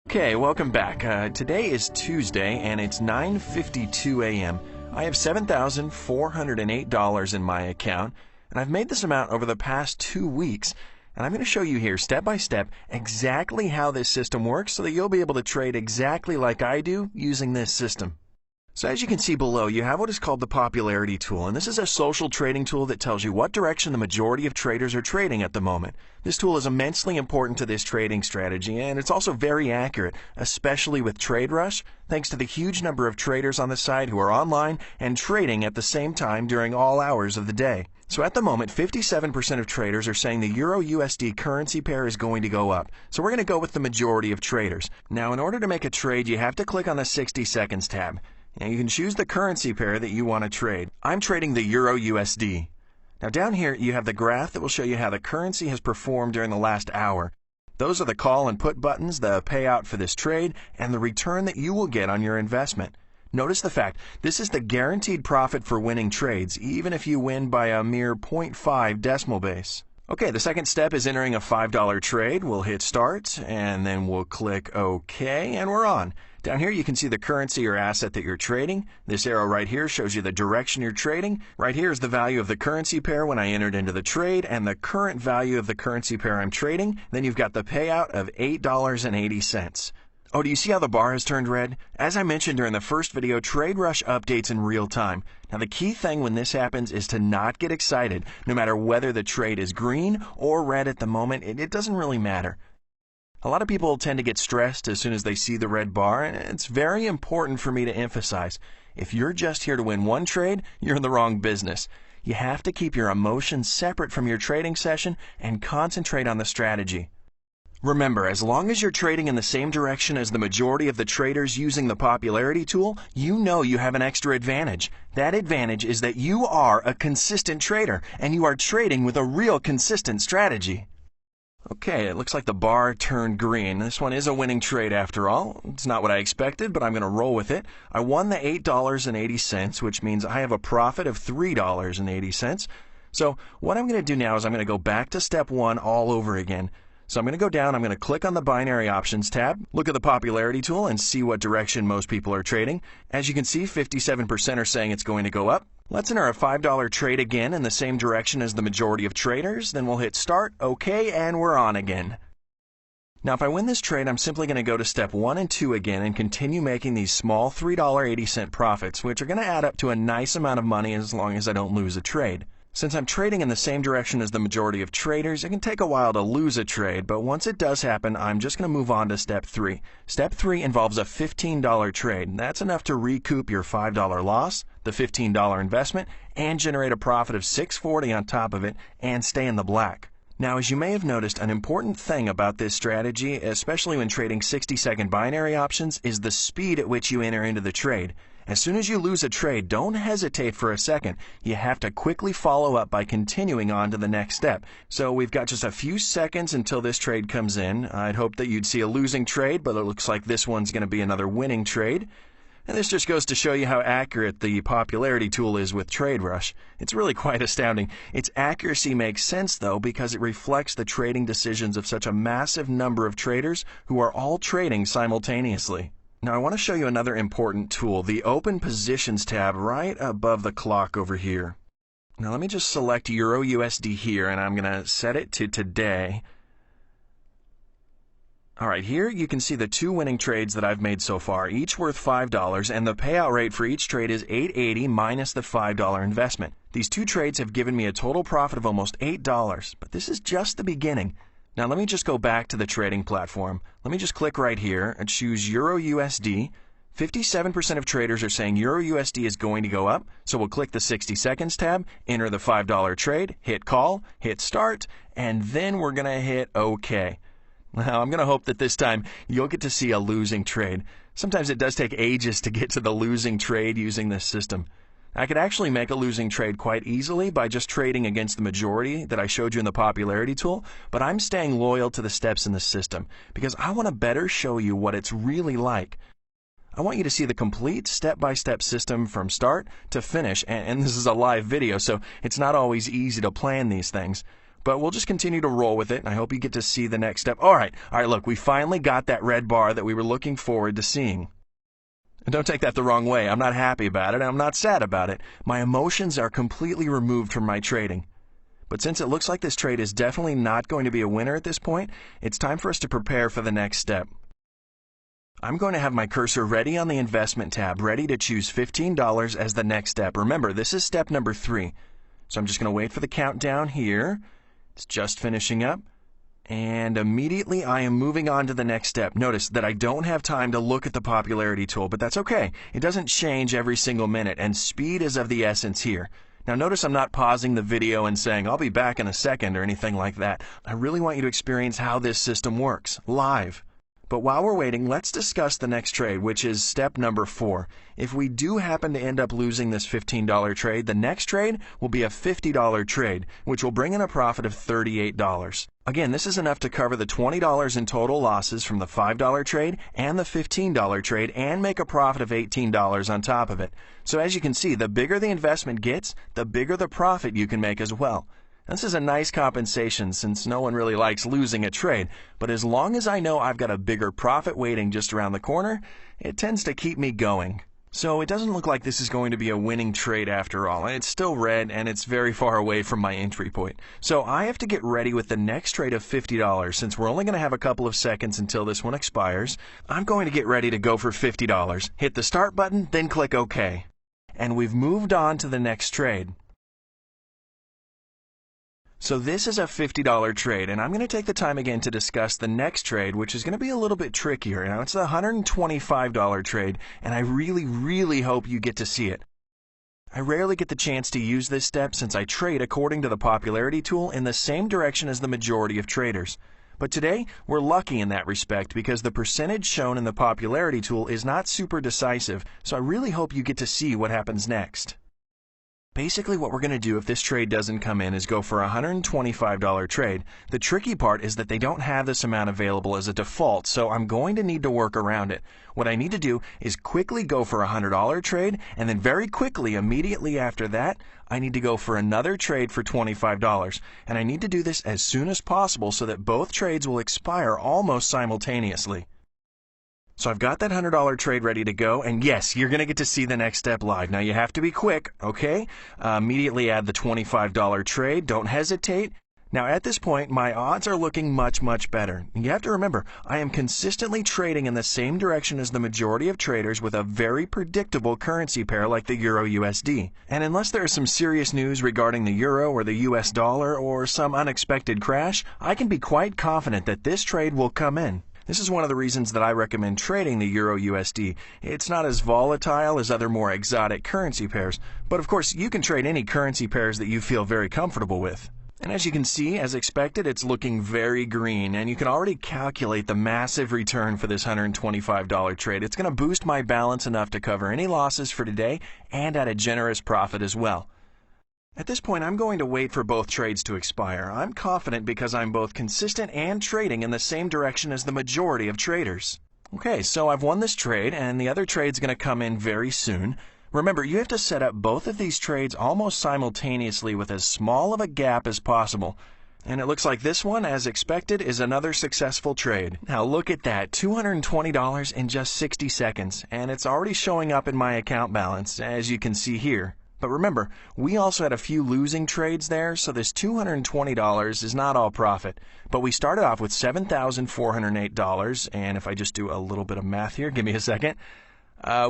Okay, welcome back. Today is Tuesday and it's 9:52 a.m. I have $7,408 in my account, and I've made this amount over the past 2 weeks. And I'm going to show you here step by step exactly how this system works so that you'll be able to trade exactly like I do using this system. So as you can see below, you have what is called the popularity tool, and this is a social trading tool that tells you what direction the majority of traders are trading at the moment. This tool is immensely important to this trading strategy, and it's also very accurate, especially with TradeRush, thanks to the huge number of traders on the site who are online and trading at the same time during all hours of the day. So at the moment, 57% of traders are saying the Euro-USD currency pair is going to go up. So we're going to go with the majority of traders. Now, in order to make a trade, you have to click on the 60 seconds tab. Now you can choose the currency pair that you want to trade. I'm trading the Euro-USD. Now down here you have the graph that will show you how the currency has performed during the last hour. Those are the call and put buttons, the payout for this trade, and the return that you will get on your investment. Notice the fact, this is the guaranteed profit for winning trades, even if you win by a mere 0.5 decimal base. Okay, the second step is entering a $5 trade. We'll hit start, and then we'll click OK, and we're on. Down here you can see the currency or asset that you're trading. This arrow right here shows you the direction you're trading. Right here is the value of the currency pair when I entered into the trade and the current value of the currency pair I'm trading. Then you've got the payout of $8.80. Oh, do you see how the bar has turned red? As I mentioned during the first video, TradeRush updates in real time. Now the key thing when this happens is to not get excited. No matter whether the trade is green or red at the moment, it doesn't really matter. A lot of people tend to get stressed as soon as they see the red bar, and it's very important for me to emphasize. If you're just here to win one trade, you're in the wrong business. You have to keep your emotions separate from your trading session and concentrate on the strategy. Remember, as long as you're trading in the same direction as the majority of the traders using the popularity tool, you know you have an extra advantage. That advantage is that you are a consistent trader, and you are trading with a real consistent strategy. Okay, it looks like the bar turned green. This one is a winning trade after all. It's not what I expected, but I'm going to roll with it. I won the $8.80, which means I have a profit of $3.80. So what I'm going to do now is I'm going to go back to step one all over again. So I'm going to go down, I'm going to click on the binary options tab, look at the popularity tool, and see what direction most people are trading. As you can see, 57% are saying it's going to go up. Let's enter a $5 trade again in the same direction as the majority of traders. Then we'll hit start, OK, and we're on again. Now if I win this trade, I'm simply going to go to step 1 and 2 again and continue making these small $3.80 profits, which are going to add up to a nice amount of money as long as I don't lose a trade. Since I'm trading in the same direction as the majority of traders, it can take a while to lose a trade, but once it does happen, I'm just going to move on to step 3. Step 3 involves a $15 trade. That's enough to recoup your $5 loss, the $15 investment, and generate a profit of $6.40 on top of it and stay in the black. Now, as you may have noticed, an important thing about this strategy, especially when trading 60-second binary options, is the speed at which you enter into the trade. As soon as you lose a trade, don't hesitate for a second. You have to quickly follow up by continuing on to the next step. So we've got just a few seconds until this trade comes in. I'd hope that you'd see a losing trade, but it looks like this one's going to be another winning trade. And this just goes to show you how accurate the popularity tool is with TradeRush. It's really quite astounding. Its accuracy makes sense, though, because it reflects the trading decisions of such a massive number of traders who are all trading simultaneously. Now I want to show you another important tool, the Open Positions tab right above the clock over here. Now let me just select Euro-USD here, and I'm going to set it to today. Alright, here you can see the 2 winning trades that I've made so far, each worth $5, and the payout rate for each trade is $8.80 minus the $5 investment. These 2 trades have given me a total profit of almost $8, but this is just the beginning. Now let me just go back to the trading platform. Let me just click right here and choose Euro-USD. 57% of traders are saying Euro-USD is going to go up, so we'll click the 60 seconds tab, enter the $5 trade, hit call, hit start, and then we're going to hit OK. Now I'm going to hope that this time you'll get to see a losing trade. Sometimes it does take ages to get to the losing trade using this system. I could actually make a losing trade quite easily by just trading against the majority that I showed you in the popularity tool, but I'm staying loyal to the steps in the system because I want to better show you what it's really like. I want you to see the complete step-by-step system from start to finish, and this is a live video, so it's not always easy to plan these things. But we'll just continue to roll with it, and I hope you get to see the next step. All right, look, we finally got that red bar that we were looking forward to seeing. And don't take that the wrong way. I'm not happy about it. I'm not sad about it. My emotions are completely removed from my trading. But since it looks like this trade is definitely not going to be a winner at this point, it's time for us to prepare for the next step. I'm going to have my cursor ready on the investment tab, ready to choose $15 as the next step. Remember, this is step number 3. So I'm just going to wait for the countdown here. It's just finishing up. And immediately I am moving on to the next step. Notice that I don't have time to look at the popularity tool, but that's okay. It doesn't change every single minute, and speed is of the essence here. Now notice I'm not pausing the video and saying, I'll be back in a second or anything like that. I really want you to experience how this system works, live. But while we're waiting, let's discuss the next trade, which is step number 4. If we do happen to end up losing this $15 trade, the next trade will be a $50 trade, which will bring in a profit of $38. Again, this is enough to cover the $20 in total losses from the $5 trade and the $15 trade and make a profit of $18 on top of it. So as you can see, the bigger the investment gets, the bigger the profit you can make as well. This is a nice compensation since no one really likes losing a trade, but as long as I know I've got a bigger profit waiting just around the corner, it tends to keep me going. So it doesn't look like this is going to be a winning trade after all, and it's still red and it's very far away from my entry point. So I have to get ready with the next trade of $50 since we're only going to have a couple of seconds until this one expires. I'm going to get ready to go for $50. Hit the start button, then click OK. And we've moved on to the next trade. So this is a $50 trade, and I'm going to take the time again to discuss the next trade, which is going to be a little bit trickier. Now, it's a $125 trade, and I really hope you get to see it. I rarely get the chance to use this step since I trade according to the popularity tool in the same direction as the majority of traders. But today, we're lucky in that respect because the percentage shown in the popularity tool is not super decisive, so I really hope you get to see what happens next. Basically, what we're going to do if this trade doesn't come in is go for a $125 trade. The tricky part is that they don't have this amount available as a default, so I'm going to need to work around it. What I need to do is quickly go for a $100 trade, and then very quickly, immediately after that, I need to go for another trade for $25. And I need to do this as soon as possible so that both trades will expire almost simultaneously. So I've got that $100 trade ready to go, and yes, you're going to get to see the next step live. Now you have to be quick, okay? Immediately add the $25 trade. Don't hesitate. Now at this point, my odds are looking much better. You have to remember, I am consistently trading in the same direction as the majority of traders with a very predictable currency pair like the Euro-USD. And unless there is some serious news regarding the Euro or the US dollar or some unexpected crash, I can be quite confident that this trade will come in. This is one of the reasons that I recommend trading the Euro-USD. It's not as volatile as other more exotic currency pairs, but of course you can trade any currency pairs that you feel very comfortable with. And as you can see, as expected, it's looking very green, and you can already calculate the massive return for this $125 trade. It's going to boost my balance enough to cover any losses for today and at a generous profit as well. At this point, I'm going to wait for both trades to expire. I'm confident because I'm both consistent and trading in the same direction as the majority of traders. Okay, so I've won this trade, and the other trade's going to come in very soon. Remember, you have to set up both of these trades almost simultaneously with as small of a gap as possible. And it looks like this one, as expected, is another successful trade. Now look at that, $220 in just 60 seconds, and it's already showing up in my account balance, as you can see here. But remember, we also had a few losing trades there, so this $220 is not all profit. But we started off with $7,408, and if I just do a little bit of math here, give me a second.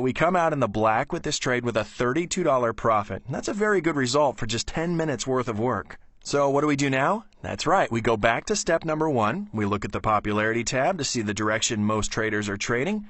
We come out in the black with this trade with a $32 profit. And that's a very good result for just 10 minutes worth of work. So what do we do now? That's right, we go back to step number 1. We look at the popularity tab to see the direction most traders are trading.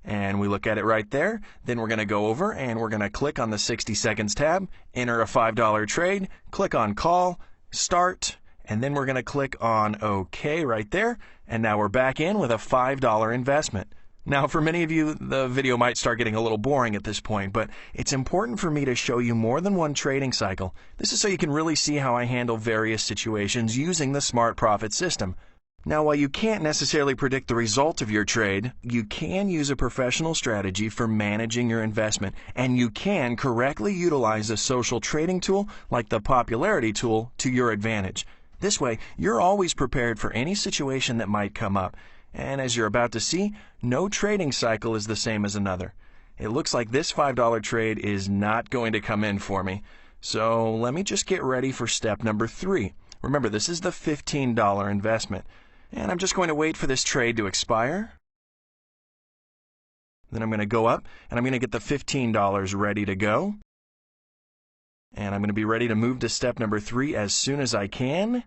And we look at it right there. Then we're going to go over and we're going to click on the 60 seconds tab, enter a $5 trade, click on call, start, and then we're going to click on OK right there. And now we're back in with a $5 investment. Now, for many of you, the video might start getting a little boring at this point, but it's important for me to show you more than one trading cycle. This is so you can really see how I handle various situations using the Smart Profit system. Now, while you can't necessarily predict the result of your trade, you can use a professional strategy for managing your investment, and you can correctly utilize a social trading tool like the popularity tool to your advantage. This way, you're always prepared for any situation that might come up. And as you're about to see, no trading cycle is the same as another. It looks like this $5 trade is not going to come in for me. So let me just get ready for step number 3. Remember, this is the $15 investment. And I'm just going to wait for this trade to expire. Then I'm going to go up and I'm going to get the $15 ready to go. And I'm going to be ready to move to step number 3 as soon as I can.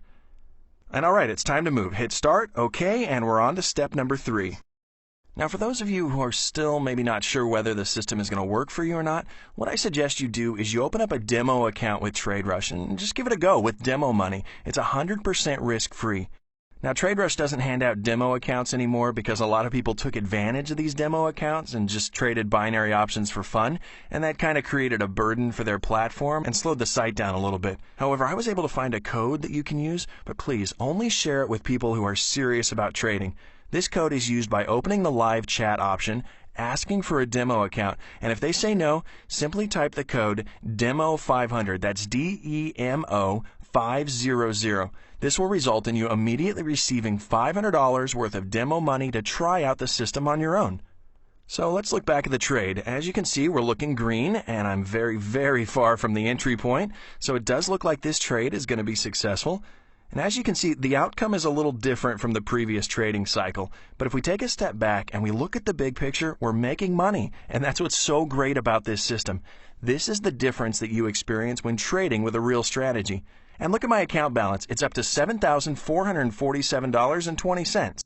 And alright, it's time to move. Hit start, OK, and we're on to step number 3. Now for those of you who are still maybe not sure whether the system is going to work for you or not, what I suggest you do is you open up a demo account with TradeRush and just give it a go with demo money. It's 100% risk-free. Now, TradeRush doesn't hand out demo accounts anymore because a lot of people took advantage of these demo accounts and just traded binary options for fun, and that kind of created a burden for their platform and slowed the site down a little bit. However, I was able to find a code that you can use, but please only share it with people who are serious about trading. This code is used by opening the live chat option, asking for a demo account, and if they say no, simply type the code DEMO500. That's DEMO 500. This will result in you immediately receiving $500 worth of demo money to try out the system on your own. So let's look back at the trade. As you can see, we're looking green, and I'm very, very far from the entry point, so it does look like this trade is going to be successful. And as you can see, the outcome is a little different from the previous trading cycle. But if we take a step back and we look at the big picture, we're making money. And that's what's so great about this system. This is the difference that you experience when trading with a real strategy. And look at my account balance. It's up to $7,447.20.